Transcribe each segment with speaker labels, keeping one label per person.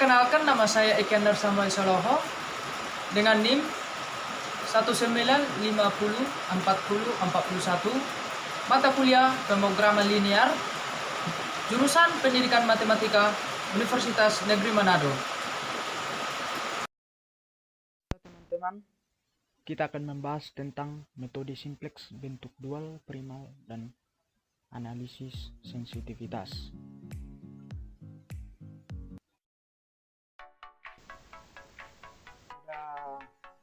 Speaker 1: Perkenalkan, nama saya Ikender Samuel Soloho dengan NIM 195040441, mata kuliah pemrograman linear, jurusan Pendidikan Matematika, Universitas Negeri Manado.
Speaker 2: Teman-teman, kita akan membahas tentang metode simplex bentuk dual, primal, dan analisis sensitivitas.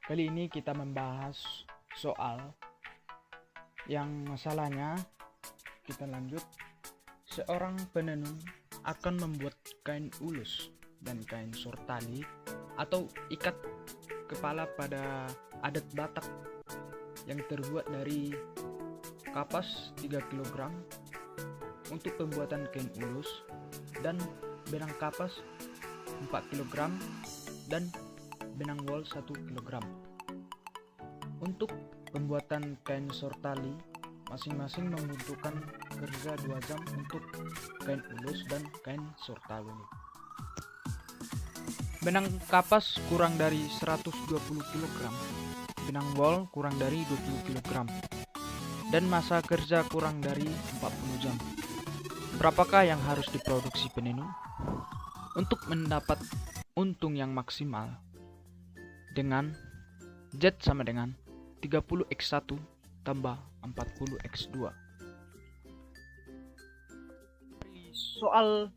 Speaker 2: Kali ini kita membahas soal yang masalahnya kita lanjut. Seorang penenun akan membuat kain ulus dan kain sortali atau ikat kepala pada adat Batak yang terbuat dari kapas 3 kg untuk pembuatan kain ulus dan benang kapas 4 kg dan benang wol 1 kg. Untuk pembuatan kain sortali, masing-masing membutuhkan kerja 2 jam untuk kain ulus dan kain sortali. Benang kapas kurang dari 120 kg, benang wol kurang dari 20 kg, dan masa kerja kurang dari 40 jam. Berapakah yang harus diproduksi penenun? Untuk mendapat untung yang maksimal, dengan Z sama dengan 30x1 tambah 40x2. Soal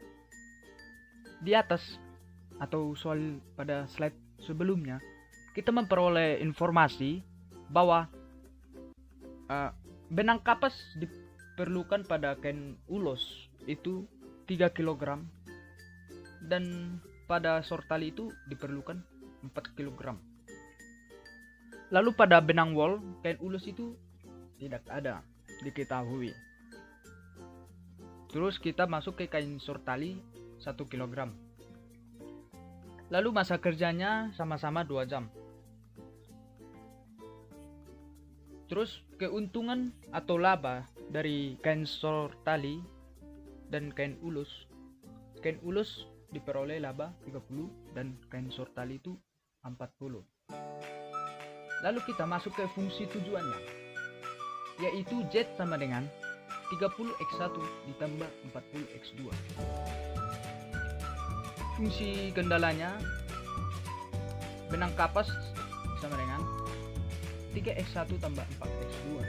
Speaker 2: di atas atau soal pada slide sebelumnya, kita memperoleh informasi bahwa benang kapas diperlukan pada kain ulos itu 3 kg dan pada sortali itu diperlukan 4 kg. Lalu pada benang wol, kain ulus itu tidak ada diketahui. Terus kita masuk ke kain sortali 1 kg. Lalu masa kerjanya sama-sama 2 jam. Terus keuntungan atau laba dari kain sortali dan kain ulus. Kain ulus diperoleh laba 30 dan kain sortali itu 40. Lalu kita masuk ke fungsi tujuannya, yaitu Z sama dengan 30x1 ditambah 40x2. Fungsi kendalanya, benang kapas sama dengan 3x1 tambah 4x2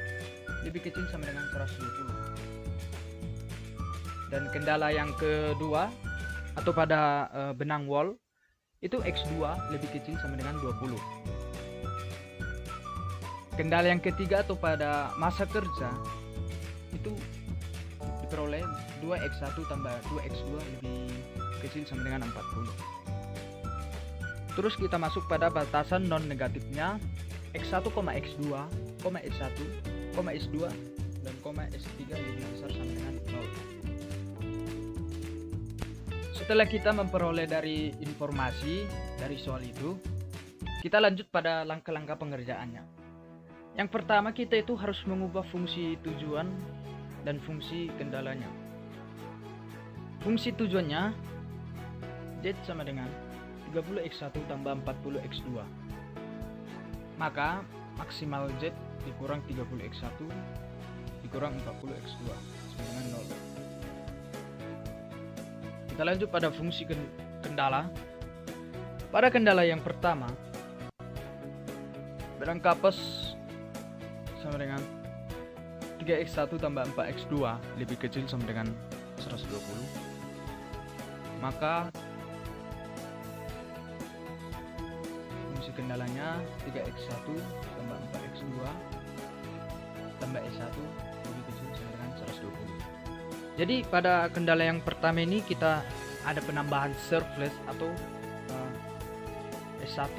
Speaker 2: lebih kecil sama dengan 120. Dan kendala yang kedua atau pada benang wol itu x2 lebih kecil sama dengan 20. Kendala yang ketiga atau pada masa kerja itu diperoleh 2x1 tambah 2x2 lebih kecil sama dengan 40. Terus kita masuk pada batasan non negatifnya, x1, x2, s1, s2 dan s3 lebih besar sama dengan 0. Setelah kita memperoleh dari informasi dari soal itu, kita lanjut pada langkah-langkah pengerjaannya. Yang pertama, kita itu harus mengubah fungsi tujuan dan fungsi kendalanya. Fungsi tujuannya Z sama dengan 30x1 tambah 40x2. Maka maksimal Z dikurang 30x1 dikurang 40x2 sama dengan 0. Kita lanjut pada fungsi kendala. Pada kendala yang pertama, benang kapas sama dengan 3x1 tambah 4x2 lebih kecil sama dengan 120. Maka fungsi kendalanya 3x1 tambah 4x2 tambah s1 lebih kecil sama dengan 120. Jadi pada kendala yang pertama ini kita ada penambahan surplus atau S1.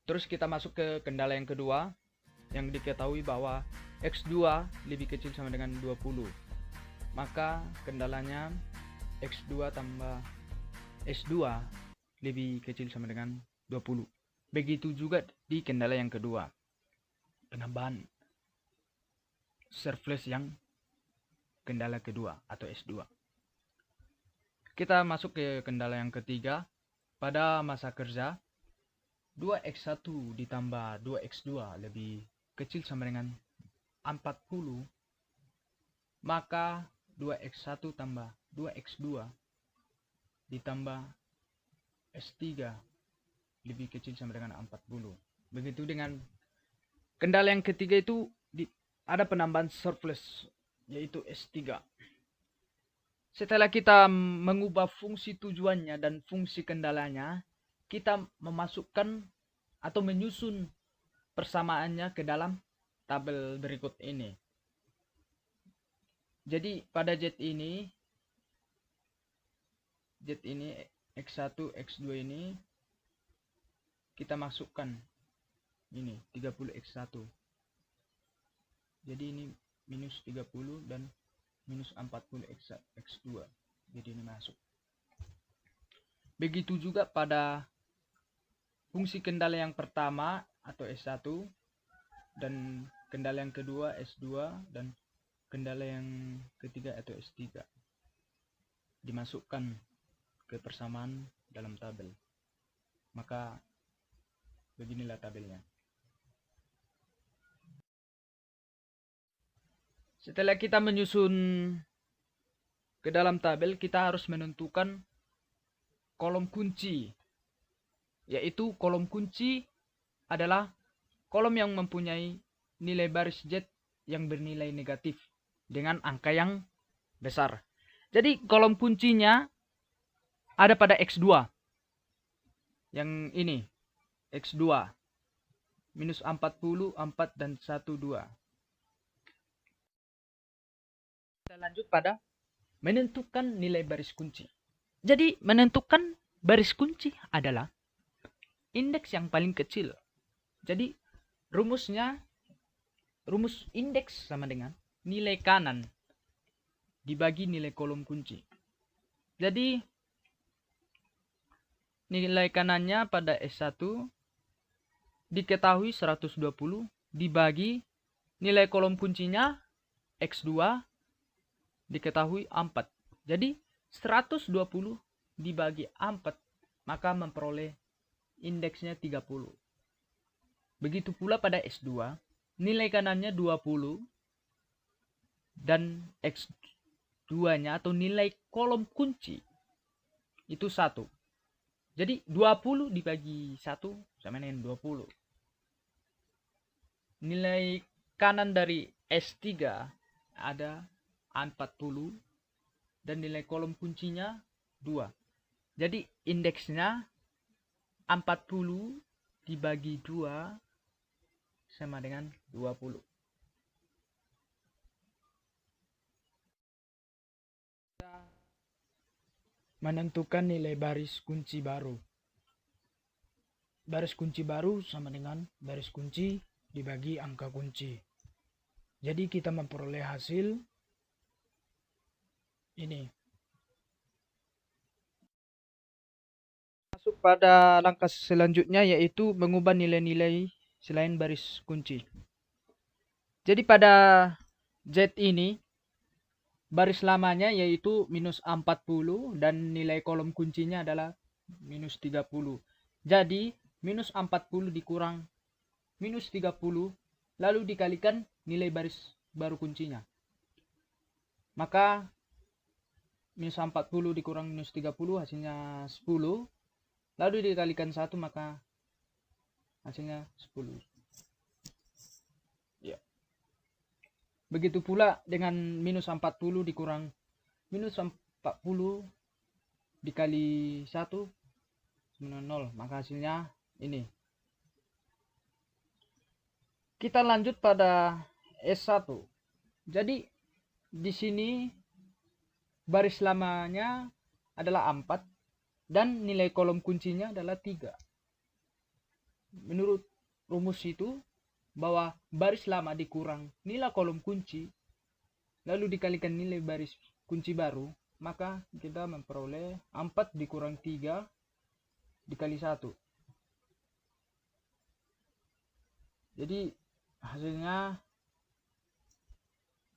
Speaker 2: Terus kita masuk ke kendala yang kedua, yang diketahui bahwa X2 lebih kecil sama dengan 20. Maka kendalanya X2 tambah S2 lebih kecil sama dengan 20. Begitu juga di kendala yang kedua, penambahan surplus yang kendala kedua atau S2. Kita masuk ke kendala yang ketiga. Pada masa kerja, 2x1 ditambah 2x2 lebih kecil sama dengan 40, maka 2x1 tambah 2x2 ditambah S3 lebih kecil sama dengan 40. Begitu dengan kendala yang ketiga itu ada penambahan surplus, yaitu S3. Setelah kita mengubah fungsi tujuannya dan fungsi kendalanya, kita memasukkan atau menyusun persamaannya ke dalam tabel berikut ini. Jadi pada Z ini X1, X2 ini kita masukkan ini 30X1. Jadi ini minus 30 dan minus 40 X2. Jadi ini masuk. Begitu juga pada fungsi kendala yang pertama atau S1 dan kendala yang kedua S2 dan kendala yang ketiga atau S3. Dimasukkan ke persamaan dalam tabel. Maka beginilah tabelnya. Setelah kita menyusun ke dalam tabel, kita harus menentukan kolom kunci. Yaitu kolom kunci adalah kolom yang mempunyai nilai baris Z yang bernilai negatif dengan angka yang besar. Jadi kolom kuncinya ada pada X2. Yang ini, X2. Minus 40, 4, dan 1, 2. Kita lanjut pada menentukan nilai baris kunci. Jadi menentukan baris kunci adalah indeks yang paling kecil. Jadi rumus indeks sama dengan nilai kanan dibagi nilai kolom kunci. Jadi nilai kanannya pada S1 diketahui 120 dibagi nilai kolom kuncinya X2 diketahui 4. Jadi 120 dibagi 4 maka memperoleh indeksnya 30. Begitu pula pada S2, nilai kanannya 20 dan X2-nya atau nilai kolom kunci itu 1. Jadi 20 dibagi 1 sama dengan 20. Nilai kanan dari S3 ada 40 dan nilai kolom kuncinya 2. Jadi indeksnya 40 dibagi 2 sama dengan 20. Kita menentukan nilai baris kunci baru. Baris kunci baru sama dengan baris kunci dibagi angka kunci. Jadi kita memperoleh hasil ini. Masuk pada langkah selanjutnya yaitu mengubah nilai-nilai selain baris kunci. Jadi pada Z ini baris lamanya yaitu minus 40 dan nilai kolom kuncinya adalah minus 30. Jadi minus 40 dikurang minus 30 lalu dikalikan nilai baris baru kuncinya. Maka minus 40 dikurang minus 30 hasilnya 10. Lalu dikalikan 1 maka hasilnya 10. Ya. Begitu pula dengan minus 40 dikurang minus 40 dikali 1 sama 0. Maka hasilnya ini. Kita lanjut pada S1. Jadi di sini baris lamanya adalah 4 dan nilai kolom kuncinya adalah 3. Menurut rumus itu bahwa baris lama dikurang nilai kolom kunci lalu dikalikan nilai baris kunci baru, maka kita memperoleh 4 dikurang 3 dikali 1. Jadi hasilnya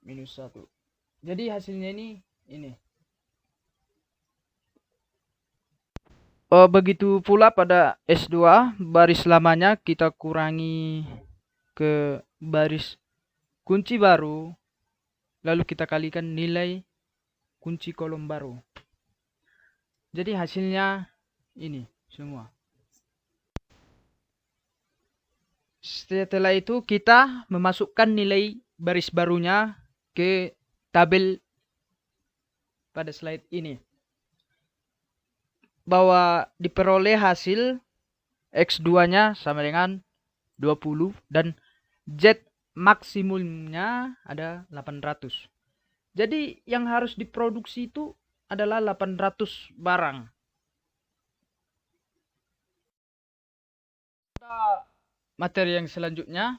Speaker 2: minus 1. Jadi hasilnya ini. Begitu pula pada S2, baris lamanya kita kurangi ke baris kunci baru, lalu kita kalikan nilai kunci kolom baru. Jadi hasilnya ini semua. Setelah itu kita memasukkan nilai baris barunya ke tabel pada slide ini. Bahwa diperoleh hasil X2-nya sama dengan 20 dan Z maksimumnya ada 800. Jadi yang harus diproduksi itu adalah 800 barang. Materi yang selanjutnya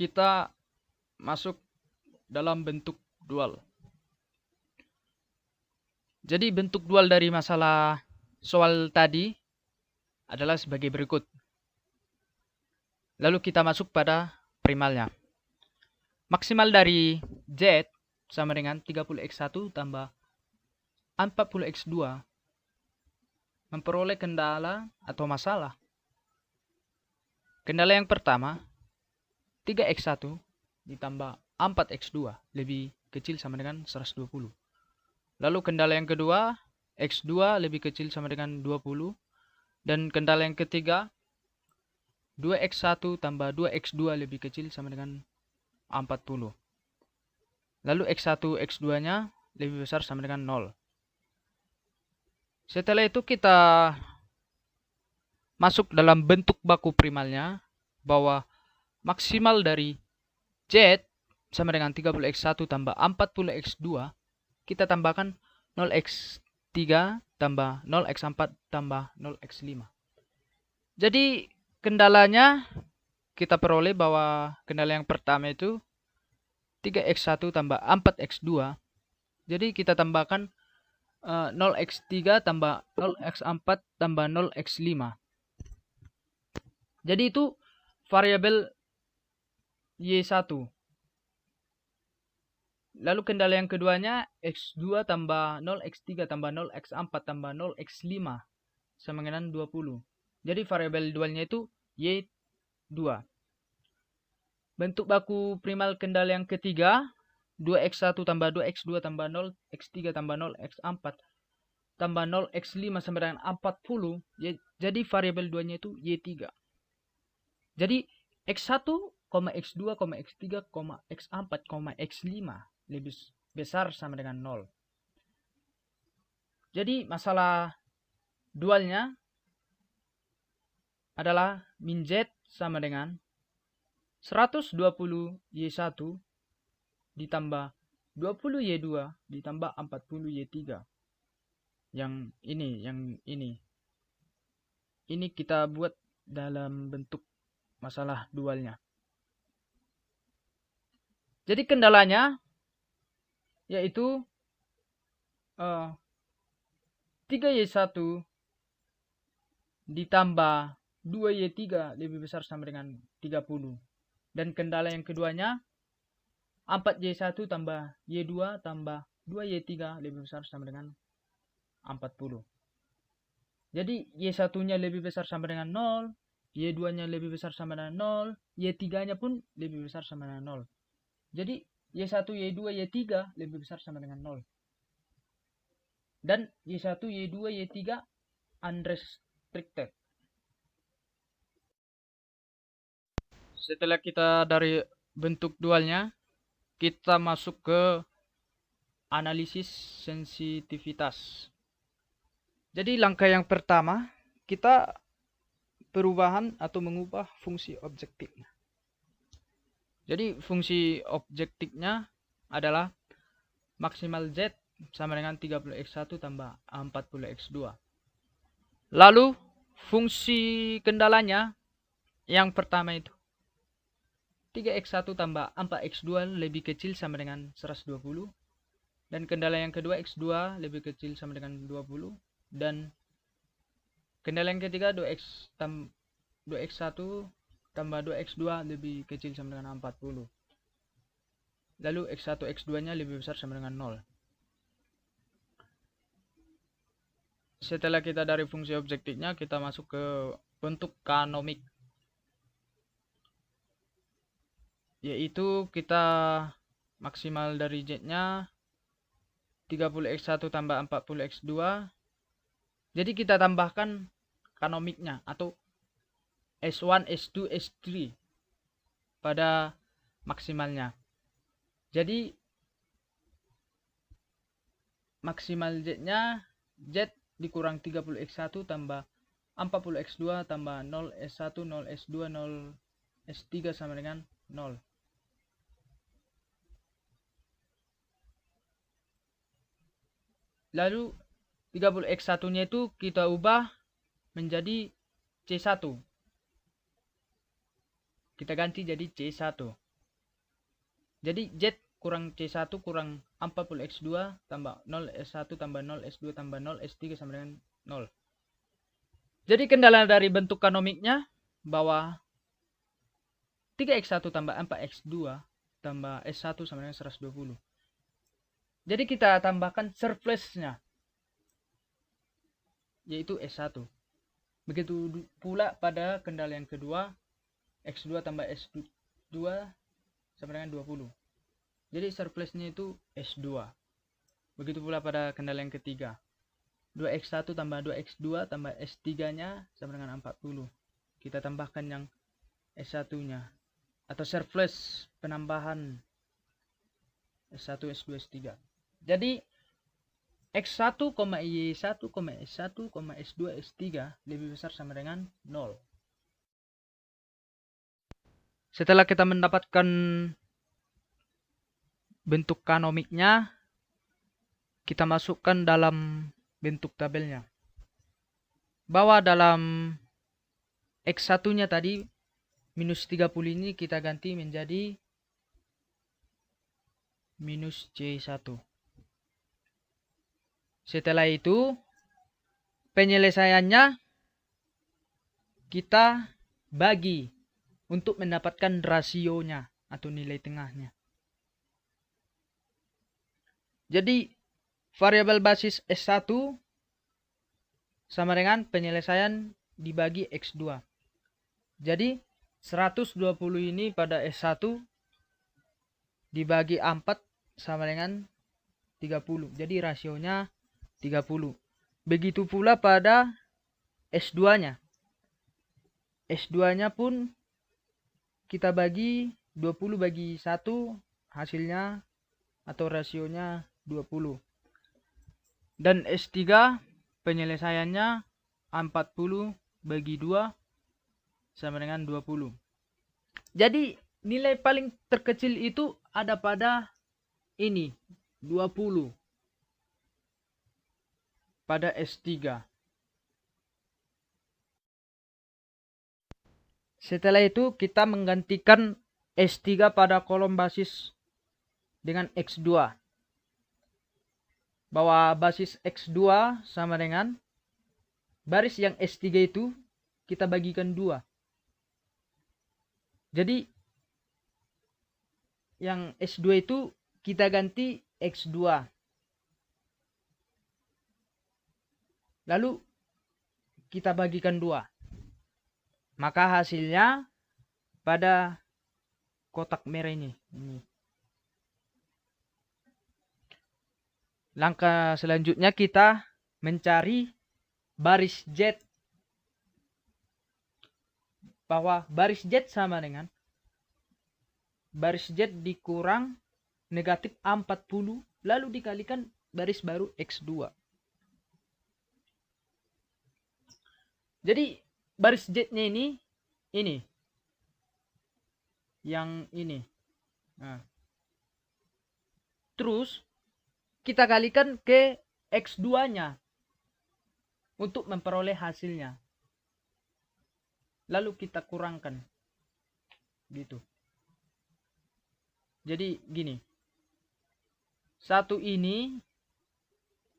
Speaker 2: kita masuk dalam bentuk dual. Jadi bentuk dual dari masalah soal tadi adalah sebagai berikut. Lalu kita masuk pada primalnya. Maksimal dari Z sama dengan 30x1 tambah 40x2 memperoleh kendala atau masalah. Kendala yang pertama, 3x1 ditambah 4x2 lebih kecil sama dengan 120. Lalu kendala yang kedua, x2 lebih kecil sama dengan 20. Dan kendala yang ketiga, 2x1 tambah 2x2 lebih kecil sama dengan 40. Lalu x1, x2-nya lebih besar sama dengan 0. Setelah itu kita masuk dalam bentuk baku primalnya, bahwa maksimal dari Z sama dengan 30x1 tambah 40x2, kita tambahkan 0x3 tambah 0x4 tambah 0x5. Jadi kendalanya kita peroleh bahwa kendala yang pertama itu 3x1 tambah 4x2. Jadi kita tambahkan 0x3 tambah 0x4 tambah 0x5. Jadi itu variabel Y1. Lalu kendala yang keduanya x2 tambah 0x3 tambah 0x4 tambah 0x5 sama dengan 20. Jadi variabel dualnya itu Y2. Bentuk baku primal kendala yang ketiga, 2x1 tambah 2x2 tambah 0x3 tambah 0x4 tambah 0x5 sama dengan 40. Jadi variabel dualnya itu Y3. Jadi x1, x2, x3, x4, x5 lebih besar sama dengan 0. Jadi masalah dualnya adalah min Z sama dengan 120 Y1 ditambah 20 Y2 ditambah 40 Y3. Yang ini. Ini kita buat dalam bentuk masalah dualnya. Jadi kendalanya yaitu 3Y1 ditambah 2Y3 lebih besar sama dengan 30. Dan kendala yang keduanya 4Y1 tambah Y2 tambah 2Y3 lebih besar sama dengan 40. Jadi Y1-nya lebih besar sama dengan 0, Y2-nya lebih besar sama dengan 0, Y3-nya pun lebih besar sama dengan 0. Jadi Y1, Y2, Y3 lebih besar sama dengan 0. Dan Y1, Y2, Y3 unrestricted. Setelah kita dari bentuk dualnya, kita masuk ke analisis sensitivitas. Jadi langkah yang pertama, kita perubahan atau mengubah fungsi objektifnya. Jadi fungsi objektifnya adalah maksimal Z sama dengan 30x1 tambah 40x2. Lalu fungsi kendalanya yang pertama itu 3x1 tambah 4x2 lebih kecil sama dengan 120. Dan kendala yang kedua x2 lebih kecil sama dengan 20. Dan kendala yang ketiga 2x1 tambah 2x2 lebih kecil sama dengan 40. Lalu x1, x2 nya lebih besar sama dengan 0. Setelah kita dari fungsi objektifnya, kita masuk ke bentuk kanomik, yaitu kita maksimal dari Z-nya 30x1 tambah 40x2. Jadi kita tambahkan kanomiknya atau S1, S2, S3 pada maksimalnya. Jadi maksimal Z-nya Z dikurang 30x1 tambah 40x2 tambah 0s1, 0s2, 0s3 sama dengan 0. Lalu 30x1-nya itu kita ubah menjadi C1. Kita ganti jadi C1. Jadi Z kurang C1 kurang 40x2 tambah 0s1 tambah 0s2 tambah 0s3 sama dengan 0. Jadi kendala dari bentuk kanomiknya bahwa 3x1 tambah 4x2 tambah S1 sama dengan 120. Jadi kita tambahkan surplusnya, yaitu S1. Begitu pula pada kendala yang kedua, X2 tambah S2 sama dengan 20. Jadi surplusnya itu S2. Begitu pula pada kendala yang ketiga, 2x1 tambah 2x2 tambah S3-nya sama dengan 40. Kita tambahkan yang S1-nya atau surplus penambahan S1, S2, S3. Jadi X1, Y1, S1, S2, S3 lebih besar sama dengan 0. Setelah kita mendapatkan bentuk kanomiknya, kita masukkan dalam bentuk tabelnya. Bahwa dalam X1-nya tadi minus 30 ini kita ganti menjadi minus C1. Setelah itu penyelesaiannya kita bagi untuk mendapatkan rasionya atau nilai tengahnya. Jadi variabel basis S1 sama dengan penyelesaian dibagi X2. Jadi 120 ini pada S1 dibagi 4 sama dengan 30. Jadi rasionya 30. Begitu pula pada S2-nya. S2-nya pun kita bagi 20 bagi 1, hasilnya atau rasionya 20. Dan S3 penyelesaiannya 40 bagi 2 sama dengan 20. Jadi nilai paling terkecil itu ada pada ini, 20. Pada S3. Setelah itu kita menggantikan S3 pada kolom basis dengan X2. Bahwa basis X2 sama dengan baris yang S3 itu kita bagikan 2. Jadi yang S2 itu kita ganti X2. Lalu kita bagikan 2. Maka hasilnya pada kotak merah ini. Langkah selanjutnya kita mencari baris Z. Bahwa baris Z sama dengan baris Z dikurang negatif 40 lalu dikalikan baris baru X2. Jadi baris Z-nya ini yang ini. Nah. Terus kita kalikan ke X2-nya untuk memperoleh hasilnya. Lalu kita kurangkan. Gitu. Jadi gini. Satu ini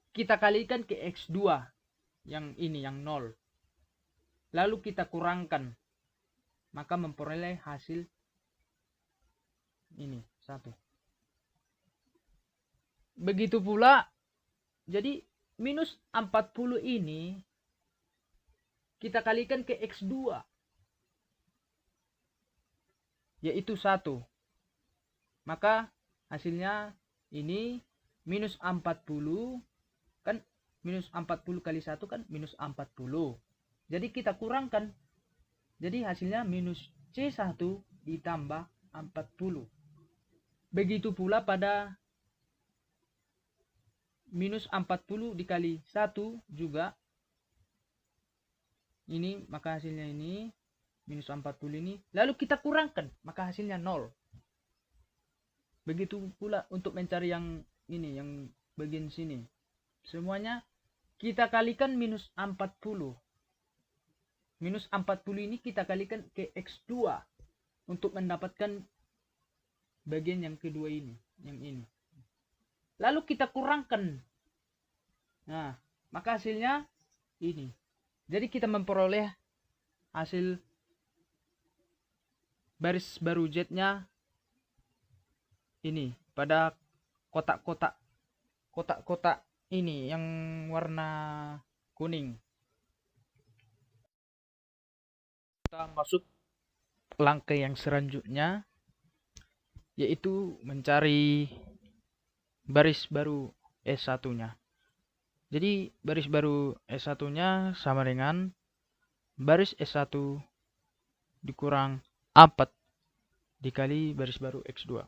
Speaker 2: kita kalikan ke X2. Yang ini, yang 0. Lalu kita kurangkan. Maka memperoleh hasil ini, 1. Begitu pula, jadi minus 40 ini kita kalikan ke X2, yaitu 1. Maka hasilnya ini minus 40, kan minus 40 kali 1 kan minus 40. Jadi kita kurangkan. Jadi hasilnya minus C1 ditambah 40. Begitu pula pada minus 40 dikali 1 juga. Ini maka hasilnya ini minus 40 ini. Lalu kita kurangkan, maka hasilnya 0. Begitu pula untuk mencari yang ini, yang bagian sini. Semuanya kita kalikan minus 40. Minus 40 ini kita kalikan ke X2 untuk mendapatkan bagian yang kedua ini, yang ini. Lalu kita kurangkan. Nah, maka hasilnya ini. Jadi kita memperoleh hasil baris baru Z-nya ini pada kotak-kotak ini yang warna kuning. Kita masuk langkah yang selanjutnya, yaitu mencari baris baru S1-nya. Jadi baris baru S1-nya sama dengan baris S1 dikurang 4 dikali baris baru X2.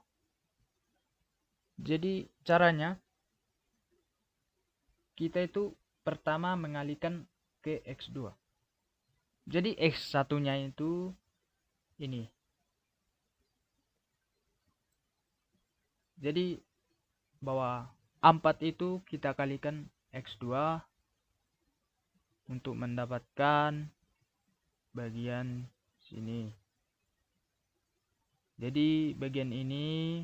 Speaker 2: Jadi caranya kita itu pertama mengalihkan ke X2. Jadi X1-nya itu ini. Jadi bahwa 4 itu kita kalikan X2 untuk mendapatkan bagian sini. Jadi bagian ini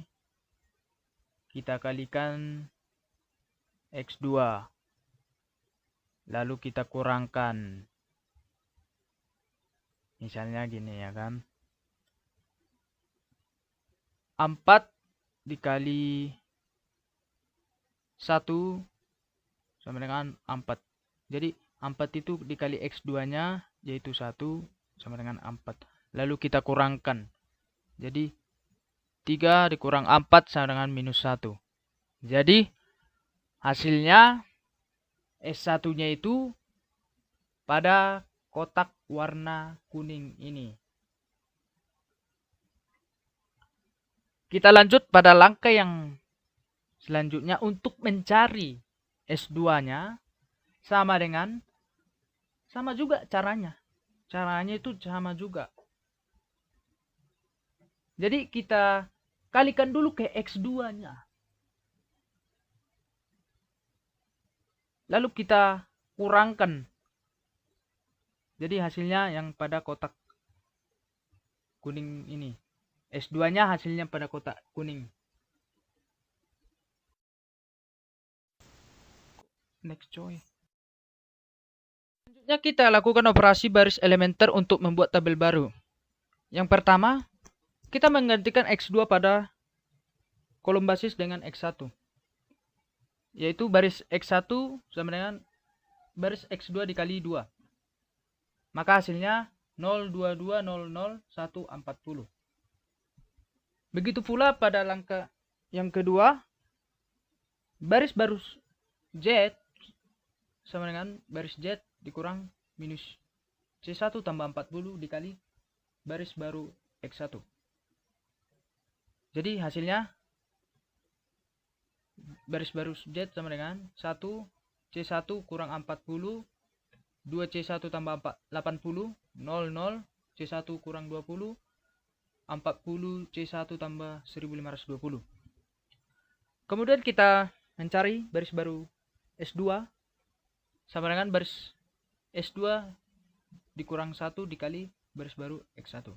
Speaker 2: kita kalikan X2. Lalu kita kurangkan. Misalnya gini ya kan. 4 dikali 1 sama dengan 4. Jadi 4 itu dikali X2-nya yaitu 1 sama dengan 4. Lalu kita kurangkan. Jadi 3 dikurang 4 sama dengan minus 1. Jadi hasilnya S1-nya itu pada kotak warna kuning ini. Kita lanjut pada langkah yang selanjutnya untuk mencari S2-nya sama juga caranya. Caranya itu sama juga. Jadi kita kalikan dulu ke X2-nya. Lalu kita kurangkan. Jadi hasilnya yang pada kotak kuning ini. S2-nya hasilnya pada kotak kuning. Next coy. Selanjutnya kita lakukan operasi baris elementer untuk membuat tabel baru. Yang pertama, kita menggantikan X2 pada kolom basis dengan X1. Yaitu baris X1 sama dengan baris X2 dikali 2. Maka hasilnya 0, 22, 0, 0, 1, 40. Begitu pula pada langkah yang kedua, baris baru Z sama dengan baris Z dikurang minus C1 tambah 40 dikali baris baru X1. Jadi hasilnya baris baru Z sama dengan 1 C1 kurang 40, 2C1 tambah 80, 00, C1 kurang 20, 40 C1 tambah 1520. Kemudian kita mencari baris baru S2 sama dengan baris S2 dikurang 1 dikali baris baru X1.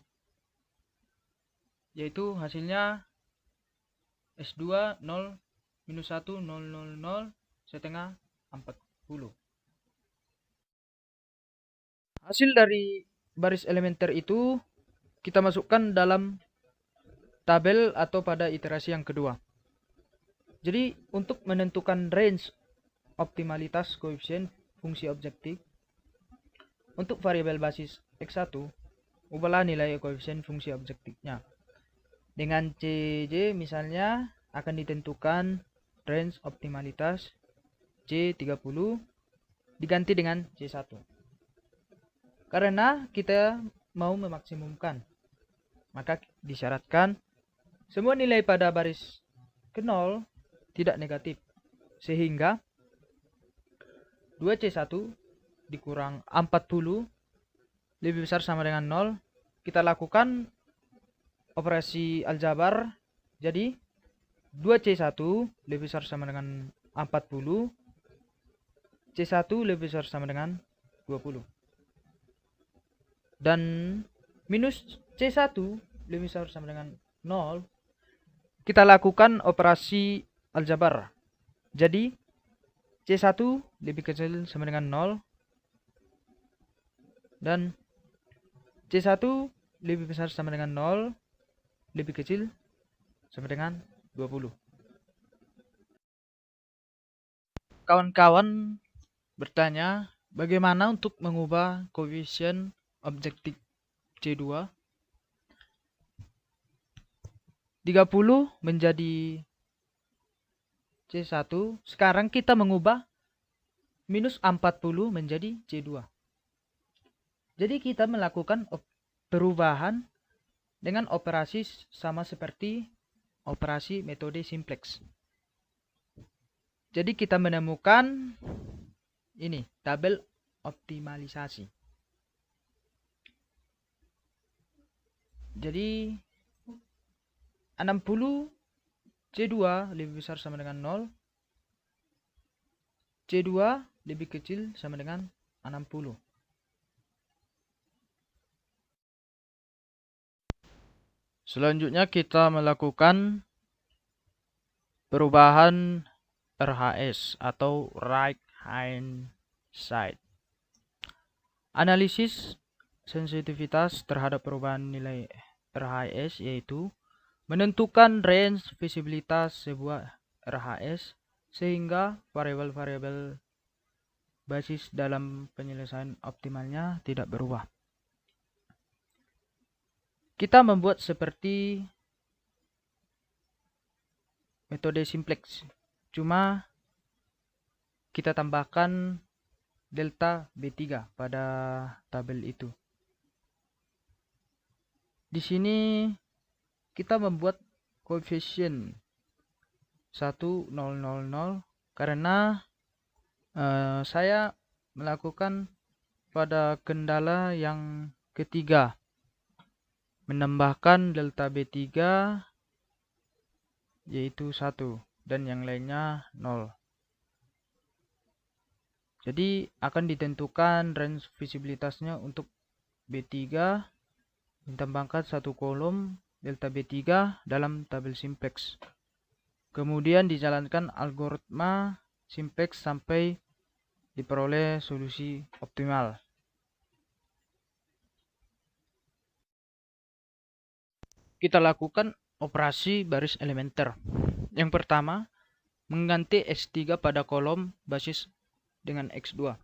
Speaker 2: Yaitu hasilnya S2 0 minus 1 0 0 0 setengah 40. Hasil dari baris elementer itu kita masukkan dalam tabel atau pada iterasi yang kedua. Jadi untuk menentukan range optimalitas koefisien fungsi objektif. Untuk variabel basis X1, ubahlah nilai koefisien fungsi objektifnya. Dengan CJ misalnya akan ditentukan range optimalitas C30 diganti dengan C1. Karena kita mau memaksimumkan, maka disyaratkan semua nilai pada baris ke 0 tidak negatif. Sehingga 2C1 dikurang 40 lebih besar sama dengan 0. Kita lakukan operasi aljabar. Jadi 2C1 lebih besar sama dengan 40. C1 lebih besar sama dengan 20. Dan minus C1 lebih besar sama dengan 0. Kita lakukan operasi aljabar. Jadi C1 lebih kecil sama dengan 0 dan C1 lebih besar sama dengan 0 lebih kecil sama dengan 20. Kawan-kawan bertanya, bagaimana untuk mengubah koefisien objektif C2 30 menjadi C1. Sekarang kita mengubah minus 40 menjadi C2. Jadi kita melakukan perubahan dengan operasi sama seperti operasi metode simplex. Jadi kita menemukan ini tabel optimalisasi. Jadi 60 C2 lebih besar sama dengan 0. C2 lebih kecil sama dengan 60. Selanjutnya kita melakukan perubahan RHS atau right hand side. Analisis sensitivitas terhadap perubahan nilai RHS yaitu menentukan range visibilitas sebuah RHS sehingga variabel-variabel basis dalam penyelesaian optimalnya tidak berubah. Kita membuat seperti metode simplex, cuma kita tambahkan delta B3 pada tabel itu. Di sini kita membuat koefisien 1000 karena saya melakukan pada kendala yang ketiga, menambahkan delta B3 yaitu 1 dan yang lainnya 0. Jadi akan ditentukan range visibilitasnya untuk B3 ditambahkan satu kolom delta B3 dalam tabel simplex. Kemudian dijalankan algoritma simplex sampai diperoleh solusi optimal. Kita lakukan operasi baris elementer. Yang pertama, mengganti X3 pada kolom basis dengan X2.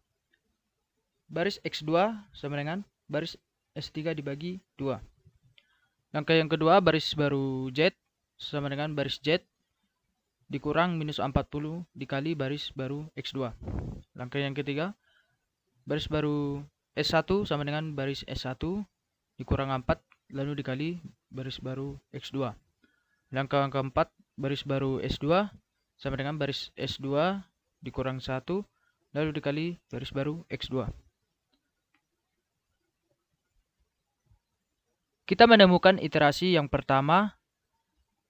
Speaker 2: Baris X2 sama dengan baris S3 dibagi 2. Langkah yang kedua, baris baru Z sama dengan baris Z dikurang minus 40 dikali baris baru X2. Langkah yang ketiga, baris baru S1 sama dengan baris S1 dikurang 4 lalu dikali baris baru X2. Langkah yang keempat, baris baru S2 sama dengan baris S2 dikurang 1 lalu dikali baris baru X2. Kita menemukan iterasi yang pertama.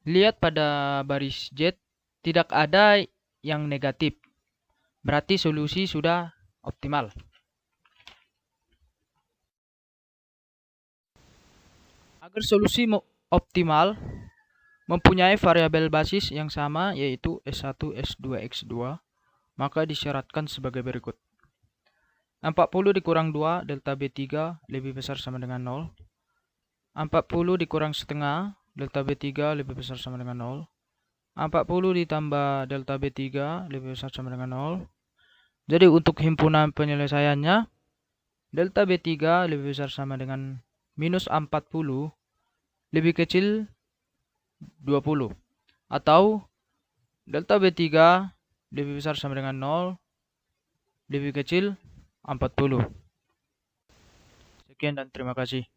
Speaker 2: Lihat pada baris Z tidak ada yang negatif. Berarti solusi sudah optimal. Agar solusi optimal mempunyai variabel basis yang sama yaitu S1, S2, X2, maka disyaratkan sebagai berikut. 40 dikurang 2 delta B3 lebih besar sama dengan 0. 40 dikurang setengah delta B3 lebih besar sama dengan 0. 40 ditambah delta B3 lebih besar sama dengan 0. Jadi untuk himpunan penyelesaiannya, delta B3 lebih besar sama dengan minus 40 lebih kecil 20. Atau delta B3 lebih besar sama dengan 0 lebih kecil 40. Sekian dan terima kasih.